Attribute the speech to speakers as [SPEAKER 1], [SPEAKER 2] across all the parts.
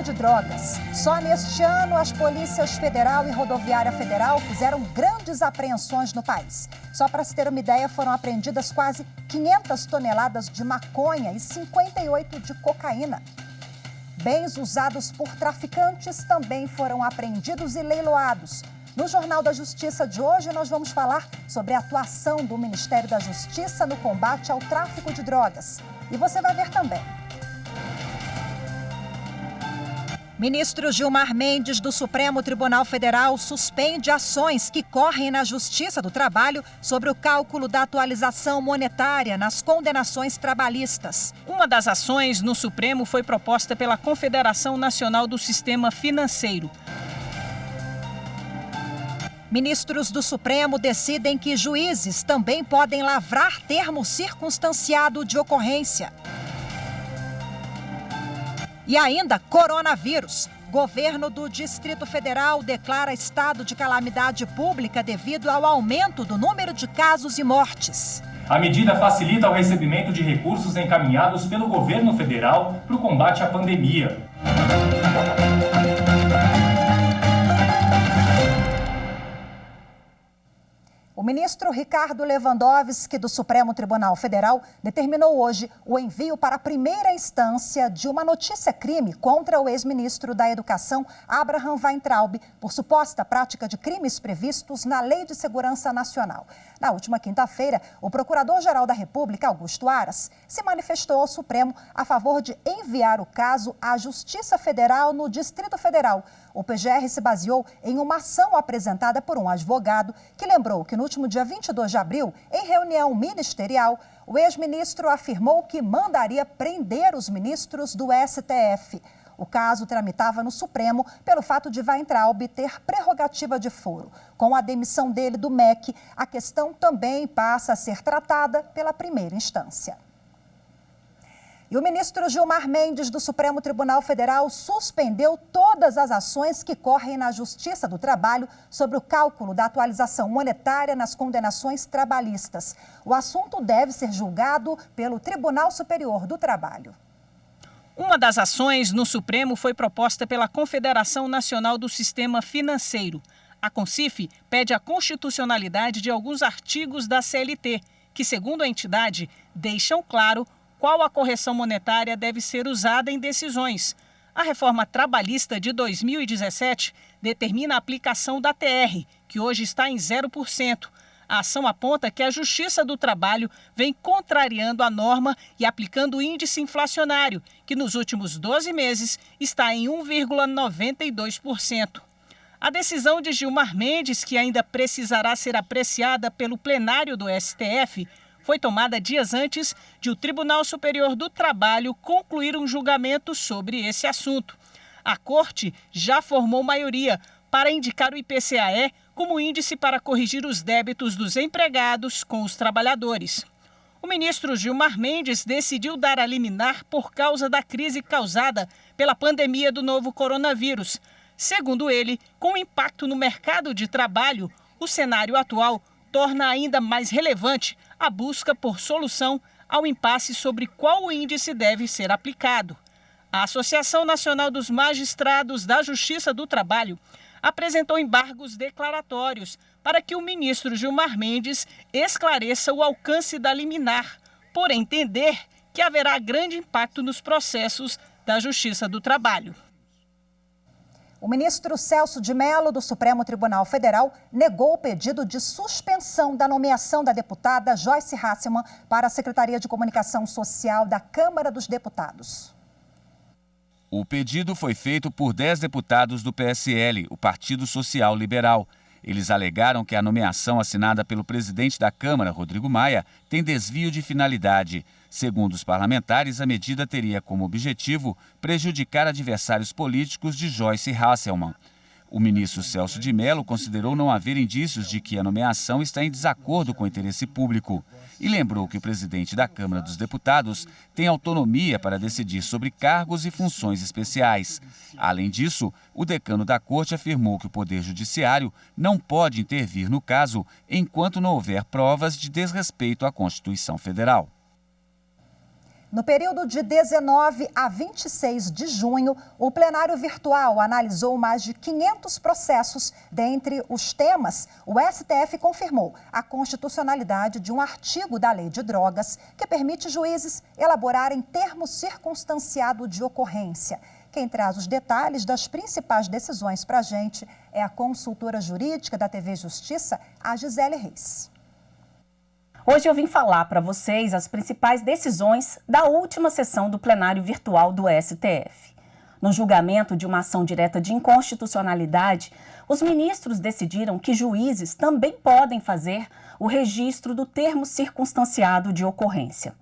[SPEAKER 1] tráfico de drogas. Só neste ano, as polícias federal e rodoviária federal fizeram grandes apreensões no país. Só para se ter uma ideia, foram apreendidas quase 500 toneladas de maconha e 58 de cocaína. Bens usados por traficantes também foram apreendidos e leiloados. No Jornal da Justiça de hoje, nós vamos falar sobre a atuação do Ministério da Justiça no combate ao tráfico de drogas. E você vai ver também. Ministro Gilmar Mendes, do Supremo Tribunal Federal, suspende ações que correm na Justiça do Trabalho sobre o cálculo da atualização monetária nas condenações trabalhistas.
[SPEAKER 2] Uma das ações no Supremo foi proposta pela Confederação Nacional do Sistema Financeiro.
[SPEAKER 1] Ministros do Supremo decidem que juízes também podem lavrar termo circunstanciado de ocorrência. E ainda, coronavírus. Governo do Distrito Federal declara estado de calamidade pública devido ao aumento do número de casos e mortes.
[SPEAKER 3] A medida facilita o recebimento de recursos encaminhados pelo governo federal para o combate à pandemia.
[SPEAKER 1] O ministro Ricardo Lewandowski, do Supremo Tribunal Federal, determinou hoje o envio para a primeira instância de uma notícia-crime contra o ex-ministro da Educação, Abraham Weintraub, por suposta prática de crimes previstos na Lei de Segurança Nacional. Na última quinta-feira, o Procurador-Geral da República, Augusto Aras, se manifestou ao Supremo a favor de enviar o caso à Justiça Federal no Distrito Federal. O PGR se baseou em uma ação apresentada por um advogado que lembrou que no último dia 22 de abril, em reunião ministerial, o ex-ministro afirmou que mandaria prender os ministros do STF. O caso tramitava no Supremo pelo fato de Weintraub ter prerrogativa de foro. Com a demissão dele do MEC, a questão também passa a ser tratada pela primeira instância. E o ministro Gilmar Mendes, do Supremo Tribunal Federal, suspendeu todas as ações que correm na Justiça do Trabalho sobre o cálculo da atualização monetária nas condenações trabalhistas. O assunto deve ser julgado pelo Tribunal Superior do Trabalho.
[SPEAKER 2] Uma das ações no Supremo foi proposta pela Confederação Nacional do Sistema Financeiro. A CONSIF pede a constitucionalidade de alguns artigos da CLT, que, segundo a entidade, deixam claro qual a correção monetária deve ser usada em decisões. A reforma trabalhista de 2017 determina a aplicação da TR, que hoje está em 0%. A ação aponta que a Justiça do Trabalho vem contrariando a norma e aplicando o índice inflacionário, que nos últimos 12 meses está em 1,92%. A decisão de Gilmar Mendes, que ainda precisará ser apreciada pelo plenário do STF, foi tomada dias antes de o Tribunal Superior do Trabalho concluir um julgamento sobre esse assunto. A Corte já formou maioria para indicar o IPCAE como índice para corrigir os débitos dos empregados com os trabalhadores. O ministro Gilmar Mendes decidiu dar a liminar por causa da crise causada pela pandemia do novo coronavírus. Segundo ele, com o impacto no mercado de trabalho, o cenário atual torna ainda mais relevante a busca por solução ao impasse sobre qual índice deve ser aplicado. A Associação Nacional dos Magistrados da Justiça do Trabalho apresentou embargos declaratórios para que o ministro Gilmar Mendes esclareça o alcance da liminar, por entender que haverá grande impacto nos processos da Justiça do Trabalho.
[SPEAKER 1] O ministro Celso de Mello, do Supremo Tribunal Federal, negou o pedido de suspensão da nomeação da deputada Joyce Hasselmann para a Secretaria de Comunicação Social da Câmara dos Deputados.
[SPEAKER 4] O pedido foi feito por 10 deputados do PSL, o Partido Social Liberal. Eles alegaram que a nomeação assinada pelo presidente da Câmara, Rodrigo Maia, tem desvio de finalidade. Segundo os parlamentares, a medida teria como objetivo prejudicar adversários políticos de Joyce Hasselmann. O ministro Celso de Mello considerou não haver indícios de que a nomeação está em desacordo com o interesse público e lembrou que o presidente da Câmara dos Deputados tem autonomia para decidir sobre cargos e funções especiais. Além disso, o decano da Corte afirmou que o Poder Judiciário não pode intervir no caso enquanto não houver provas de desrespeito à Constituição Federal.
[SPEAKER 1] No período de 19 a 26 de junho, o plenário virtual analisou mais de 500 processos. Dentre os temas, o STF confirmou a constitucionalidade de um artigo da Lei de Drogas que permite juízes elaborarem termo circunstanciado de ocorrência. Quem traz os detalhes das principais decisões para a gente é a consultora jurídica da TV Justiça, a Gisele Reis.
[SPEAKER 5] Hoje eu vim falar para vocês as principais decisões da última sessão do plenário virtual do STF. No julgamento de uma ação direta de inconstitucionalidade, os ministros decidiram que juízes também podem fazer o registro do termo circunstanciado de ocorrência.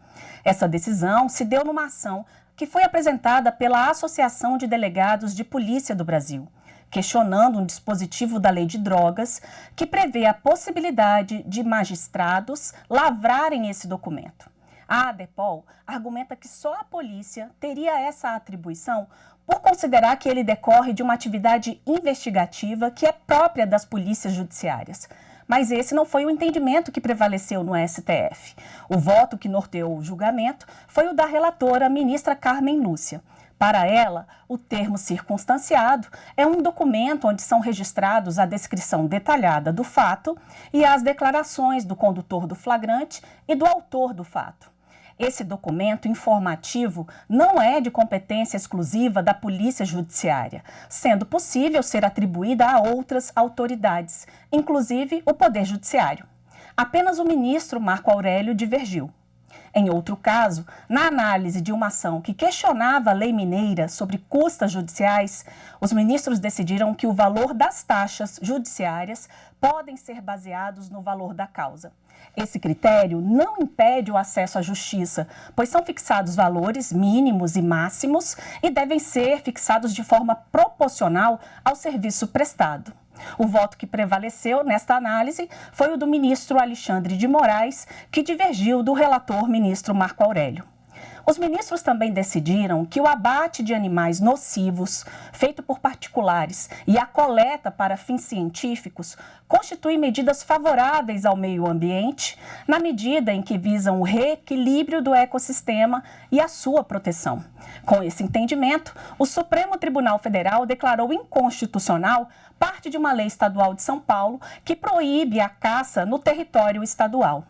[SPEAKER 5] Essa decisão se deu numa ação que foi apresentada pela Associação de Delegados de Polícia do Brasil, questionando um dispositivo da Lei de Drogas que prevê a possibilidade de magistrados lavrarem esse documento. A ADEPOL argumenta que só a polícia teria essa atribuição por considerar que ele decorre de uma atividade investigativa que é própria das polícias judiciárias. Mas esse não foi o entendimento que prevaleceu no STF. O voto que norteou o julgamento foi o da relatora, ministra Carmen Lúcia. Para ela, o termo circunstanciado é um documento onde são registrados a descrição detalhada do fato e as declarações do condutor do flagrante e do autor do fato. Esse documento informativo não é de competência exclusiva da Polícia Judiciária, sendo possível ser atribuída a outras autoridades, inclusive o Poder Judiciário. Apenas o ministro Marco Aurélio divergiu. Em outro caso, na análise de uma ação que questionava a lei mineira sobre custas judiciais, os ministros decidiram que o valor das taxas judiciárias podem ser baseados no valor da causa. Esse critério não impede o acesso à justiça, pois são fixados valores mínimos e máximos e devem ser fixados de forma proporcional ao serviço prestado. O voto que prevaleceu nesta análise foi o do ministro Alexandre de Moraes, que divergiu do relator ministro Marco Aurélio. Os ministros também decidiram que o abate de animais nocivos, feito por particulares, e a coleta para fins científicos constituem medidas favoráveis ao meio ambiente, na medida em que visam o reequilíbrio do ecossistema e a sua proteção. Com esse entendimento, o Supremo Tribunal Federal declarou inconstitucional parte de uma lei estadual de São Paulo que proíbe a caça no território estadual.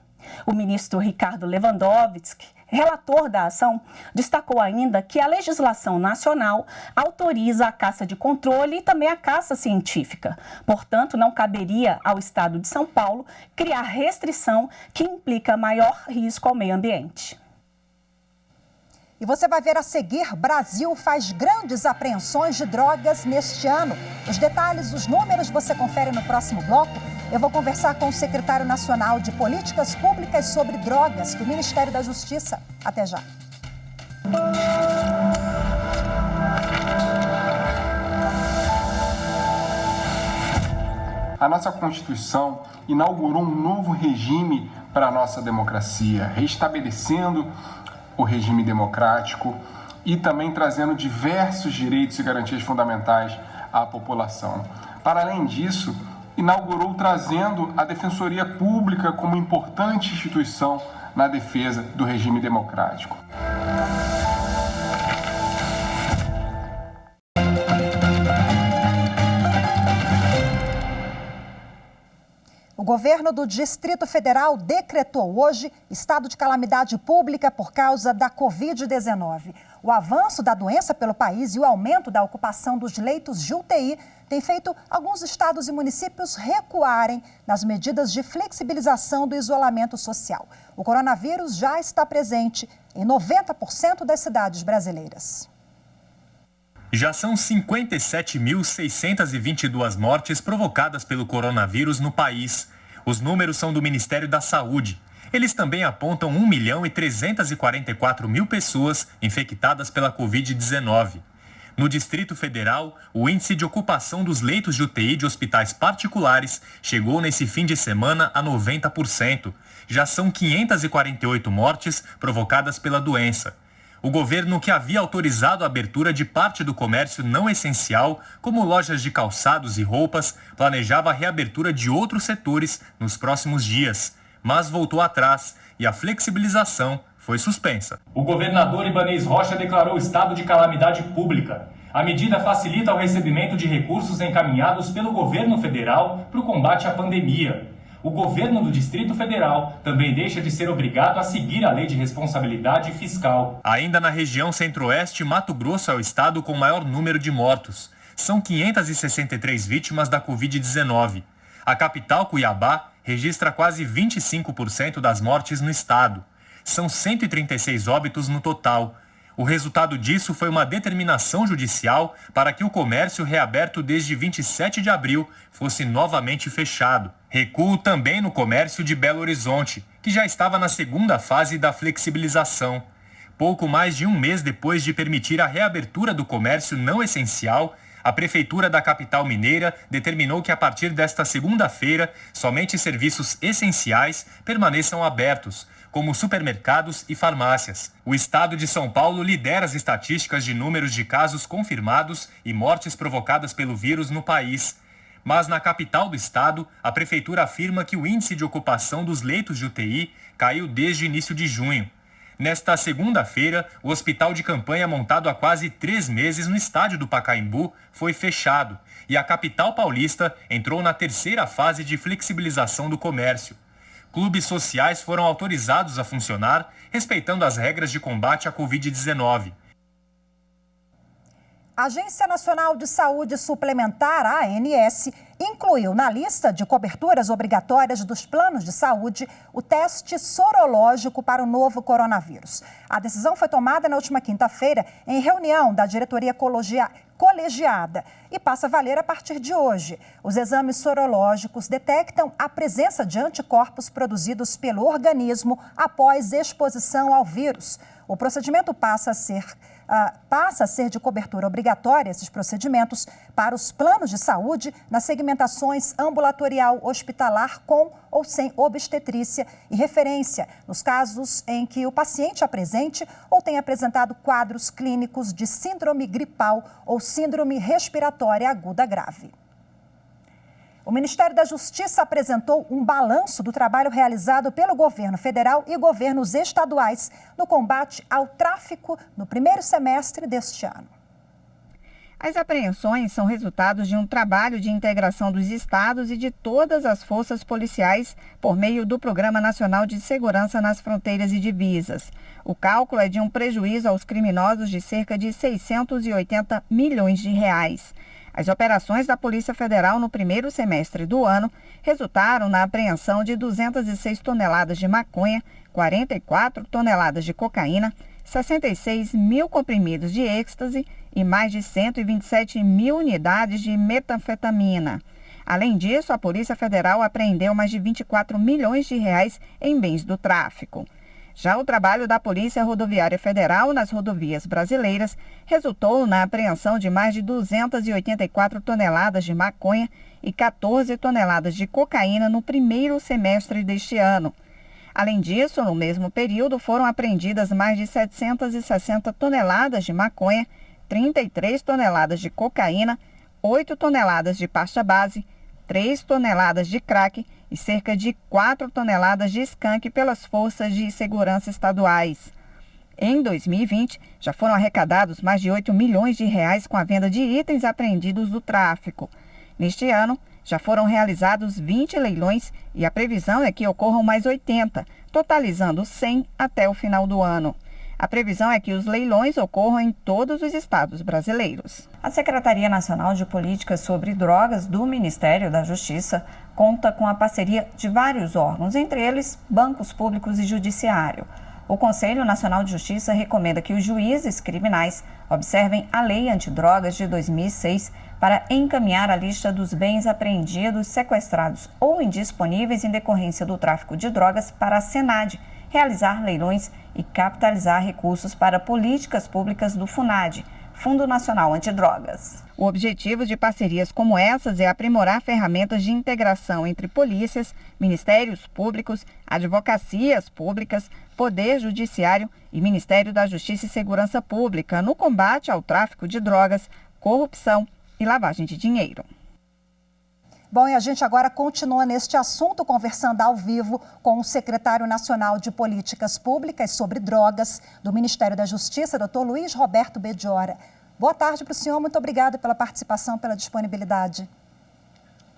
[SPEAKER 5] O ministro Ricardo Lewandowski, relator da ação, destacou ainda que a legislação nacional autoriza a caça de controle e também a caça científica. Portanto, não caberia ao Estado de São Paulo criar restrição que implica maior risco ao meio ambiente.
[SPEAKER 1] E você vai ver a seguir, Brasil faz grandes apreensões de drogas neste ano. Os detalhes, os números você confere no próximo bloco. Eu vou conversar com o secretário nacional de Políticas Públicas sobre Drogas do Ministério da Justiça. Até já.
[SPEAKER 6] A nossa Constituição inaugurou um novo regime para a nossa democracia, restabelecendo o regime democrático e também trazendo diversos direitos e garantias fundamentais à população. Para além disso, inaugurou trazendo a Defensoria Pública como importante instituição na defesa do regime democrático.
[SPEAKER 1] O governo do Distrito Federal decretou hoje estado de calamidade pública por causa da Covid-19. O avanço da doença pelo país e o aumento da ocupação dos leitos de UTI tem feito alguns estados e municípios recuarem nas medidas de flexibilização do isolamento social. O coronavírus já está presente em 90% das cidades brasileiras.
[SPEAKER 3] Já são 57.622 mortes provocadas pelo coronavírus no país. Os números são do Ministério da Saúde. Eles também apontam 1.344.000 pessoas infectadas pela Covid-19. No Distrito Federal, o índice de ocupação dos leitos de UTI de hospitais particulares chegou nesse fim de semana a 90%. Já são 548 mortes provocadas pela doença. O governo, que havia autorizado a abertura de parte do comércio não essencial, como lojas de calçados e roupas, planejava a reabertura de outros setores nos próximos dias, mas voltou atrás e a flexibilização foi foi suspensa.
[SPEAKER 7] O governador Ibanez Rocha declarou estado de calamidade pública. A medida facilita o recebimento de recursos encaminhados pelo governo federal para o combate à pandemia. O governo do Distrito Federal também deixa de ser obrigado a seguir a lei de responsabilidade fiscal.
[SPEAKER 3] Ainda na região centro-oeste, Mato Grosso é o estado com maior número de mortos. São 563 vítimas da Covid-19. A capital, Cuiabá, registra quase 25% das mortes no estado. São 136 óbitos no total. O resultado disso foi uma determinação judicial para que o comércio reaberto desde 27 de abril fosse novamente fechado. Recuo também no comércio de Belo Horizonte, que já estava na segunda fase da flexibilização. Pouco mais de um mês depois de permitir a reabertura do comércio não essencial, a Prefeitura da capital mineira determinou que a partir desta segunda-feira, somente serviços essenciais permaneçam abertos, como supermercados e farmácias. O estado de São Paulo lidera as estatísticas de números de casos confirmados e mortes provocadas pelo vírus no país. Mas na capital do estado, a prefeitura afirma que o índice de ocupação dos leitos de UTI caiu desde o início de junho. Nesta segunda-feira, o hospital de campanha montado há quase 3 meses no estádio do Pacaembu foi fechado e a capital paulista entrou na terceira fase de flexibilização do comércio. Clubes sociais foram autorizados a funcionar, respeitando as regras de combate à Covid-19.
[SPEAKER 1] A Agência Nacional de Saúde Suplementar, a ANS, incluiu na lista de coberturas obrigatórias dos planos de saúde o teste sorológico para o novo coronavírus. A decisão foi tomada na última quinta-feira em reunião da diretoria colegiada e passa a valer a partir de hoje. Os exames sorológicos detectam a presença de anticorpos produzidos pelo organismo após exposição ao vírus. O procedimento passa a ser de cobertura obrigatória, esses procedimentos, para os planos de saúde nas segmentações ambulatorial, hospitalar, com ou sem obstetrícia e referência, nos casos em que o paciente apresente ou tenha apresentado quadros clínicos de síndrome gripal ou síndrome respiratória aguda grave. O Ministério da Justiça apresentou um balanço do trabalho realizado pelo governo federal e governos estaduais no combate ao tráfico no primeiro semestre deste ano.
[SPEAKER 8] As apreensões são resultados de um trabalho de integração dos estados e de todas as forças policiais por meio do Programa Nacional de Segurança nas Fronteiras e Divisas. O cálculo é de um prejuízo aos criminosos de cerca de 680 milhões de reais. As operações da Polícia Federal no primeiro semestre do ano resultaram na apreensão de 206 toneladas de maconha, 44 toneladas de cocaína, 66 mil comprimidos de êxtase e mais de 127 mil unidades de metanfetamina. Além disso, a Polícia Federal apreendeu mais de 24 milhões de reais em bens do tráfico. Já o trabalho da Polícia Rodoviária Federal nas rodovias brasileiras resultou na apreensão de mais de 284 toneladas de maconha e 14 toneladas de cocaína no primeiro semestre deste ano. Além disso, no mesmo período, foram apreendidas mais de 760 toneladas de maconha, 33 toneladas de cocaína, 8 toneladas de pasta base, 3 toneladas de crack e cerca de 4 toneladas de skunk pelas forças de segurança estaduais. Em 2020, já foram arrecadados mais de 8 milhões de reais com a venda de itens apreendidos do tráfico. Neste ano, já foram realizados 20 leilões e a previsão é que ocorram mais 80, totalizando 100 até o final do ano. A previsão é que os leilões ocorram em todos os estados brasileiros.
[SPEAKER 5] A Secretaria Nacional de Políticas sobre Drogas do Ministério da Justiça conta com a parceria de vários órgãos, entre eles bancos públicos e judiciário. O Conselho Nacional de Justiça recomenda que os juízes criminais observem a Lei Antidrogas de 2006 para encaminhar a lista dos bens apreendidos, sequestrados ou indisponíveis em decorrência do tráfico de drogas para a Senad, realizar leilões e capitalizar recursos para políticas públicas do FUNAD, Fundo Nacional Antidrogas.
[SPEAKER 8] O objetivo de parcerias como essas é aprimorar ferramentas de integração entre polícias, ministérios públicos, advocacias públicas, Poder Judiciário e Ministério da Justiça e Segurança Pública no combate ao tráfico de drogas, corrupção e lavagem de dinheiro.
[SPEAKER 1] Bom, e a gente agora continua neste assunto, conversando ao vivo com o secretário nacional de Políticas Públicas sobre Drogas do Ministério da Justiça, Dr. Luiz Roberto Bediora. Boa tarde para o senhor, muito obrigada pela participação, pela disponibilidade.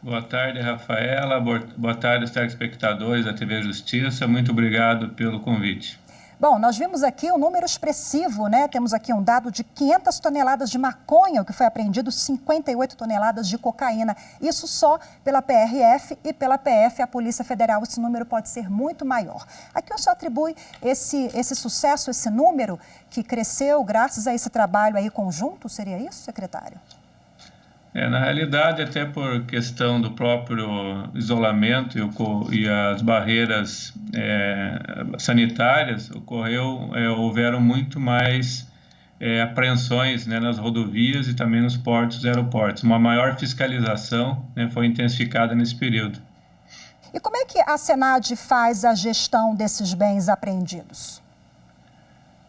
[SPEAKER 9] Boa tarde, Rafaela. Boa tarde aos telespectadores da TV Justiça. Muito obrigado pelo convite.
[SPEAKER 1] Bom, nós vimos aqui um número expressivo, né? Temos aqui um dado de 500 toneladas de maconha, o que foi apreendido, 58 toneladas de cocaína. Isso só pela PRF e pela PF, a Polícia Federal. Esse número pode ser muito maior. Aqui o senhor atribui esse sucesso, esse número que cresceu graças a esse trabalho aí conjunto? Seria isso, secretário?
[SPEAKER 9] Na realidade, até por questão do próprio isolamento e as barreiras sanitárias, houveram muito mais apreensões, né, nas rodovias e também nos portos e aeroportos. Uma maior fiscalização, né, foi intensificada nesse período.
[SPEAKER 1] E como é que a Senad faz a gestão desses bens apreendidos?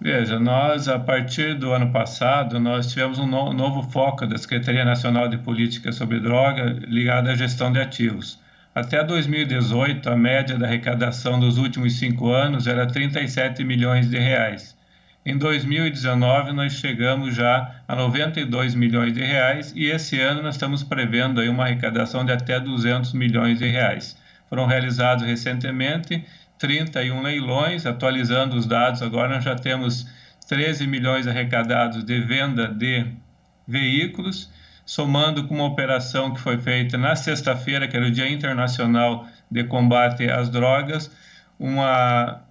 [SPEAKER 9] Veja, nós, a partir do ano passado, nós tivemos um novo foco da Secretaria Nacional de Política sobre Droga ligado à gestão de ativos. Até 2018, a média da arrecadação dos últimos 5 anos era 37 milhões de reais. Em 2019, nós chegamos já a 92 milhões de reais e esse ano nós estamos prevendo aí uma arrecadação de até 200 milhões de reais. Foram realizados recentemente 31 leilões, atualizando os dados, agora nós já temos 13 milhões arrecadados de venda de veículos, somando com uma operação que foi feita na sexta-feira, que era o Dia Internacional de Combate às Drogas, uma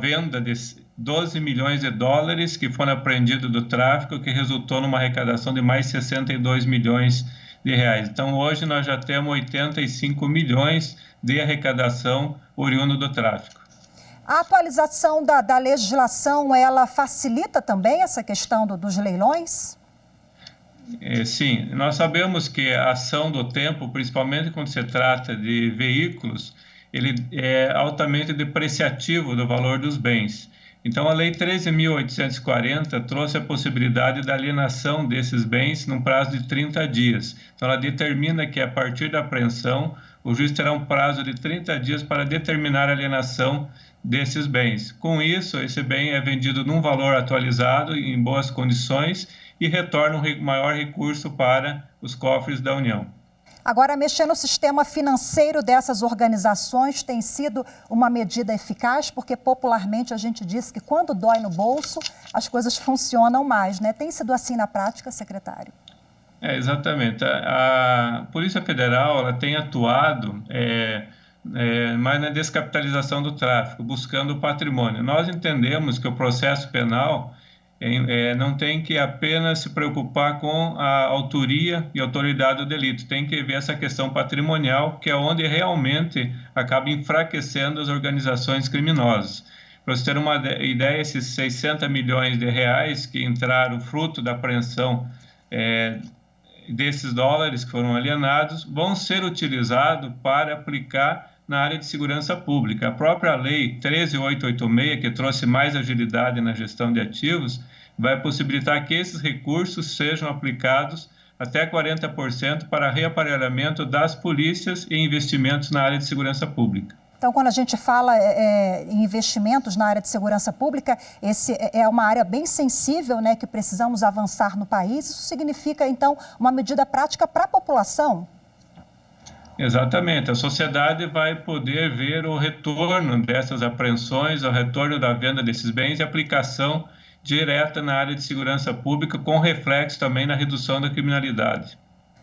[SPEAKER 9] venda de 12 milhões de dólares que foram apreendidos do tráfico, que resultou numa arrecadação de mais 62 milhões de reais. Então, hoje nós já temos 85 milhões de arrecadação oriundo do tráfico.
[SPEAKER 1] A atualização da legislação, ela facilita também essa questão dos leilões?
[SPEAKER 9] Sim, nós sabemos que a ação do tempo, principalmente quando se trata de veículos, ele é altamente depreciativo do valor dos bens. Então, a Lei 13.840 trouxe a possibilidade da alienação desses bens num prazo de 30 dias. Então, ela determina que, a partir da apreensão, o juiz terá um prazo de 30 dias para determinar a alienação desses bens. Com isso, esse bem é vendido num valor atualizado, em boas condições, e retorna um maior recurso para os cofres da União.
[SPEAKER 1] Agora, mexer no sistema financeiro dessas organizações tem sido uma medida eficaz, porque popularmente a gente diz que quando dói no bolso, as coisas funcionam mais, né? Tem sido assim na prática, secretário?
[SPEAKER 9] Exatamente. A Polícia Federal ela tem atuado mais na descapitalização do tráfico, buscando o patrimônio. Nós entendemos que o processo penal não tem que apenas se preocupar com a autoria e autoridade do delito, tem que ver essa questão patrimonial, que é onde realmente acaba enfraquecendo as organizações criminosas. Para você ter uma ideia, esses 60 milhões de reais que entraram fruto da apreensão desses dólares que foram alienados, vão ser utilizados para aplicar na área de segurança pública. A própria Lei 13.886, que trouxe mais agilidade na gestão de ativos, vai possibilitar que esses recursos sejam aplicados até 40% para reaparelhamento das polícias e investimentos na área de segurança pública.
[SPEAKER 1] Então, quando a gente fala em investimentos na área de segurança pública, esse é uma área bem sensível, né, que precisamos avançar no país. Isso significa, então, uma medida prática para a população?
[SPEAKER 9] Exatamente. A sociedade vai poder ver o retorno dessas apreensões, o retorno da venda desses bens e aplicação direta na área de segurança pública, com reflexo também na redução da criminalidade.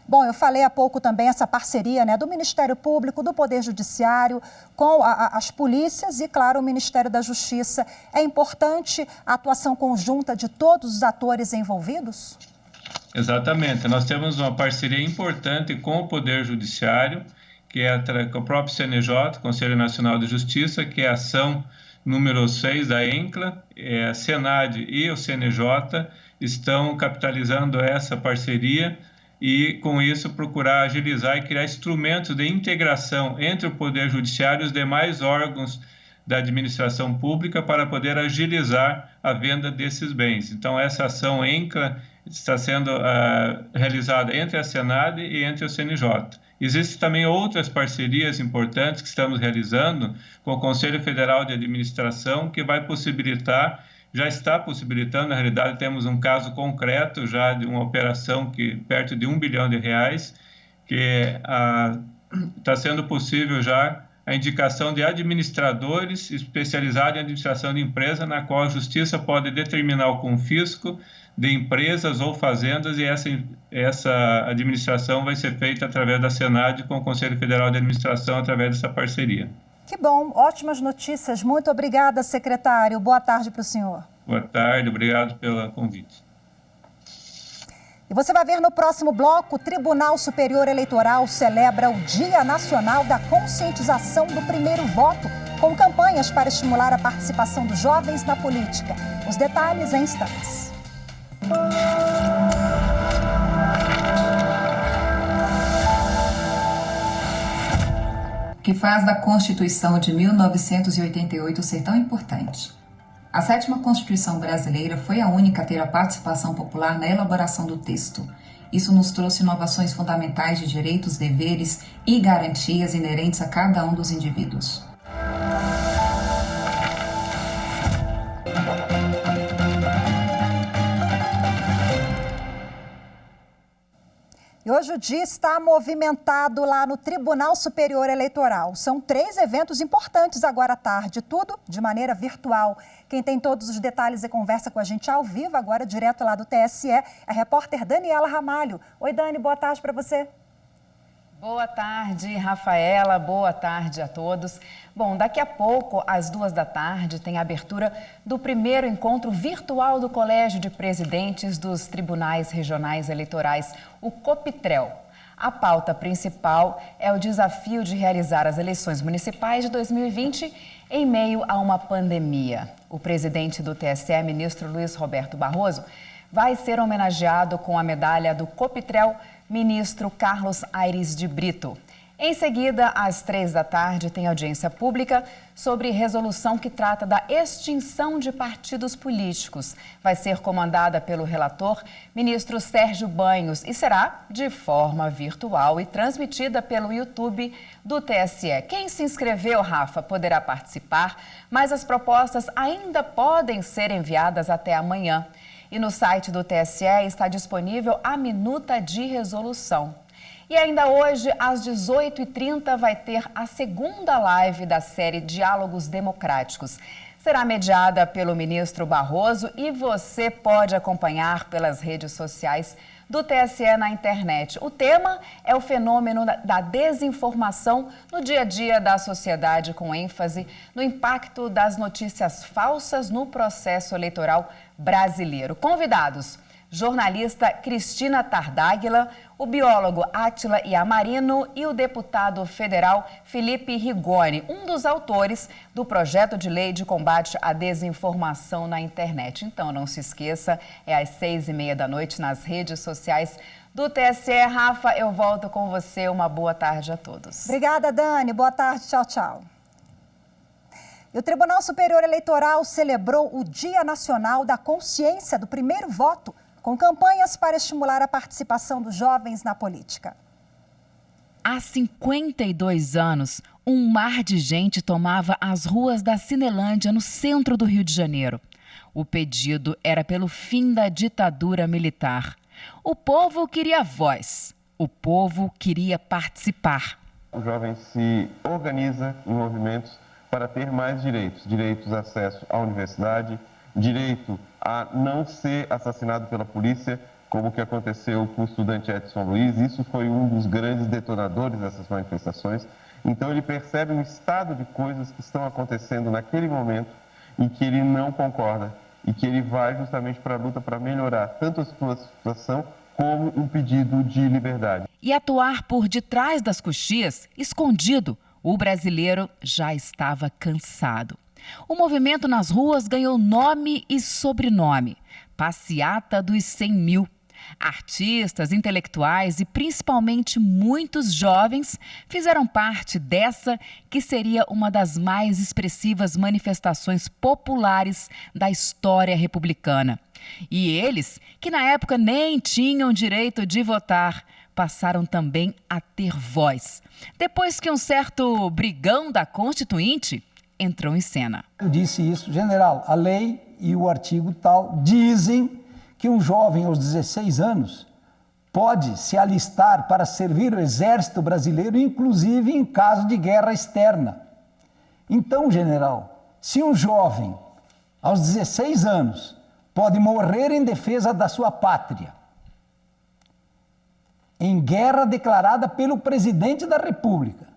[SPEAKER 1] Bom, eu falei há pouco também essa parceria, né, do Ministério Público, do Poder Judiciário, com as polícias e, claro, o Ministério da Justiça. É importante a atuação conjunta de todos os atores envolvidos?
[SPEAKER 9] Exatamente. Nós temos uma parceria importante com o Poder Judiciário, que é com o próprio CNJ, Conselho Nacional de Justiça, que é a ação número 6 da ENCLA, a Senad e o CNJ estão capitalizando essa parceria e, com isso, procurar agilizar e criar instrumentos de integração entre o Poder Judiciário e os demais órgãos da administração pública para poder agilizar a venda desses bens. Então, essa ação ENCLA está sendo realizada entre a Senad e entre o CNJ. Existem também outras parcerias importantes que estamos realizando com o Conselho Federal de Administração, que vai possibilitar, já está possibilitando, na realidade temos um caso concreto já de uma operação que perto de R$1 bilhão, que está sendo possível já a indicação de administradores especializados em administração de empresa, na qual a Justiça pode determinar o confisco de empresas ou fazendas, e essa administração vai ser feita através da Senad com o Conselho Federal de Administração, através dessa parceria.
[SPEAKER 1] Que bom, ótimas notícias. Muito obrigada, secretário. Boa tarde para o senhor.
[SPEAKER 9] Boa tarde, obrigado pelo convite.
[SPEAKER 1] E você vai ver no próximo bloco, o Tribunal Superior Eleitoral celebra o Dia Nacional da Conscientização do Primeiro Voto, com campanhas para estimular a participação dos jovens na política. Os detalhes em instantes.
[SPEAKER 10] O que faz da Constituição de 1988 ser tão importante? A 7ª Constituição brasileira foi a única a ter a participação popular na elaboração do texto. Isso nos trouxe inovações fundamentais de direitos, deveres e garantias inerentes a cada um dos indivíduos.
[SPEAKER 1] E hoje o dia está movimentado lá no Tribunal Superior Eleitoral. São 3 eventos importantes agora à tarde, tudo de maneira virtual. Quem tem todos os detalhes e conversa com a gente ao vivo, agora direto lá do TSE, é a repórter Daniela Ramalho. Oi, Dani, boa tarde para você.
[SPEAKER 11] Boa tarde, Rafaela. Boa tarde a todos. Bom, daqui a pouco, às 14h, tem a abertura do primeiro encontro virtual do Colégio de Presidentes dos Tribunais Regionais Eleitorais, o COPITREL. A pauta principal é o desafio de realizar as eleições municipais de 2020 em meio a uma pandemia. O presidente do TSE, ministro Luiz Roberto Barroso, vai ser homenageado com a medalha do COPITREL, ministro Carlos Aires de Brito. Em seguida, às 15h, tem audiência pública sobre resolução que trata da extinção de partidos políticos. Vai ser comandada pelo relator, ministro Sérgio Banhos, e será de forma virtual e transmitida pelo YouTube do TSE. Quem se inscreveu, Rafa, poderá participar, mas as propostas ainda podem ser enviadas até amanhã. E no site do TSE está disponível a minuta de resolução. E ainda hoje, às 18h30, vai ter a segunda live da série Diálogos Democráticos. Será mediada pelo ministro Barroso e você pode acompanhar pelas redes sociais do TSE na internet. O tema é o fenômeno da desinformação no dia a dia da sociedade, com ênfase no impacto das notícias falsas no processo eleitoral brasileiro. Convidados: jornalista Cristina Tardáguila, o biólogo Átila Iamarino e o deputado federal Felipe Rigoni, um dos autores do projeto de lei de combate à desinformação na internet. Então, não se esqueça, é às 18h30 nas redes sociais do TSE. Rafa, eu volto com você. Uma boa tarde a todos.
[SPEAKER 1] Obrigada, Dani. Boa tarde. Tchau, tchau. E o Tribunal Superior Eleitoral celebrou o Dia Nacional da Consciência do Primeiro Voto, com campanhas para estimular a participação dos jovens na política.
[SPEAKER 12] Há 52 anos, um mar de gente tomava as ruas da Cinelândia, no centro do Rio de Janeiro. O pedido era pelo fim da ditadura militar. O povo queria voz, o povo queria participar.
[SPEAKER 13] O jovem se organiza em movimentos para ter mais direitos a acesso à universidade, direito a não ser assassinado pela polícia, como o que aconteceu com o estudante Edson Luiz. Isso foi um dos grandes detonadores dessas manifestações. Então ele percebe um estado de coisas que estão acontecendo naquele momento em que ele não concorda e que ele vai justamente para a luta para melhorar tanto a sua situação como um pedido de liberdade.
[SPEAKER 12] E atuar por detrás das coxias, escondido, o brasileiro já estava cansado. O movimento nas ruas ganhou nome e sobrenome: Passeata dos 100 mil. Artistas, intelectuais e principalmente muitos jovens fizeram parte dessa que seria uma das mais expressivas manifestações populares da história republicana. E eles, que na época nem tinham direito de votar, passaram também a ter voz. Depois que um certo brigão da Constituinte entrou em cena.
[SPEAKER 14] Eu disse isso, general, a lei e o artigo tal dizem que um jovem aos 16 anos pode se alistar para servir o Exército Brasileiro, inclusive em caso de guerra externa. Então, general, se um jovem aos 16 anos pode morrer em defesa da sua pátria, em guerra declarada pelo presidente da República,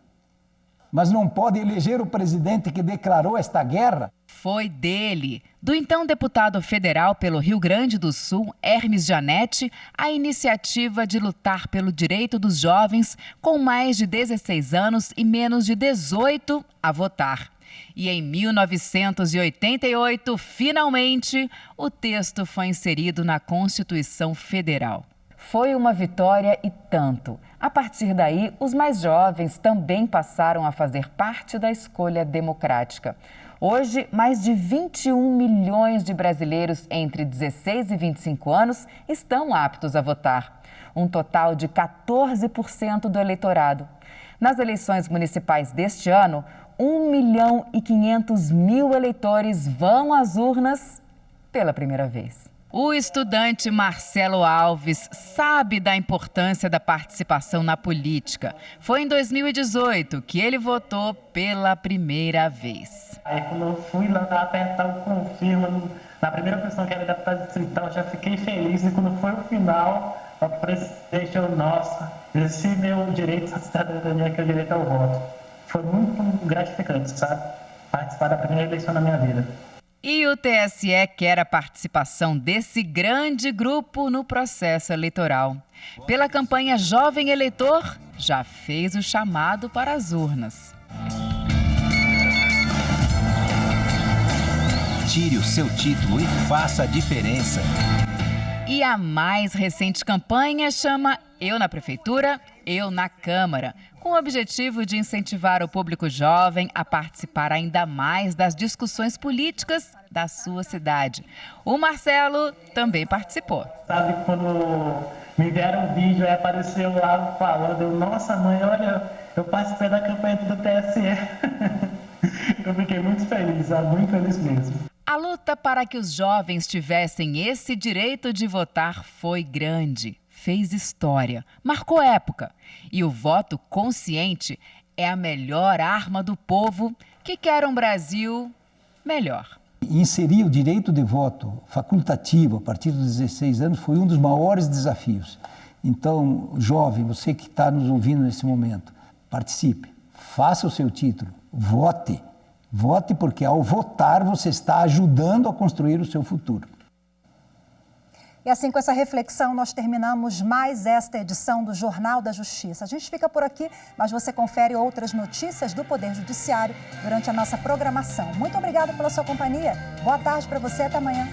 [SPEAKER 14] mas não pode eleger o presidente que declarou esta guerra?
[SPEAKER 12] Foi dele, do então deputado federal pelo Rio Grande do Sul, Hermes Janete, a iniciativa de lutar pelo direito dos jovens com mais de 16 anos e menos de 18 a votar. E em 1988, finalmente, o texto foi inserido na Constituição Federal.
[SPEAKER 11] Foi uma vitória e tanto. A partir daí, os mais jovens também passaram a fazer parte da escolha democrática. Hoje, mais de 21 milhões de brasileiros entre 16 e 25 anos estão aptos a votar. Um total de 14% do eleitorado. Nas eleições municipais deste ano, 1.500.000 eleitores vão às urnas pela primeira vez.
[SPEAKER 12] O estudante Marcelo Alves sabe da importância da participação na política. Foi em 2018 que ele votou pela primeira vez.
[SPEAKER 15] Aí quando eu fui lá apertar o confirma, na primeira opção que era deputado distrital, eu já fiquei feliz. E quando foi o final, o presidente, nossa, esse meu direito à cidadania, que é o direito ao voto. Foi muito gratificante, sabe? Participar da primeira eleição da minha vida.
[SPEAKER 12] E o TSE quer a participação desse grande grupo no processo eleitoral. Pela campanha Jovem Eleitor, já fez o chamado para as urnas.
[SPEAKER 16] Tire o seu título e faça a diferença.
[SPEAKER 12] E a mais recente campanha chama Eu na Prefeitura, Eu na Câmara, com o objetivo de incentivar o público jovem a participar ainda mais das discussões políticas da sua cidade. O Marcelo também participou.
[SPEAKER 15] Sabe, quando me deram um vídeo, aí apareceu lá falando, nossa mãe, olha, eu participei da campanha do TSE. Eu fiquei muito feliz mesmo.
[SPEAKER 12] A luta para que os jovens tivessem esse direito de votar foi grande. Fez história, marcou época. E o voto consciente é a melhor arma do povo que quer um Brasil melhor.
[SPEAKER 14] Inserir o direito de voto facultativo a partir dos 16 anos foi um dos maiores desafios. Então, jovem, você que está nos ouvindo nesse momento, participe, faça o seu título, vote. Vote porque ao votar você está ajudando a construir o seu futuro.
[SPEAKER 1] E assim, com essa reflexão, nós terminamos mais esta edição do Jornal da Justiça. A gente fica por aqui, mas você confere outras notícias do Poder Judiciário durante a nossa programação. Muito obrigada pela sua companhia. Boa tarde para você, até amanhã.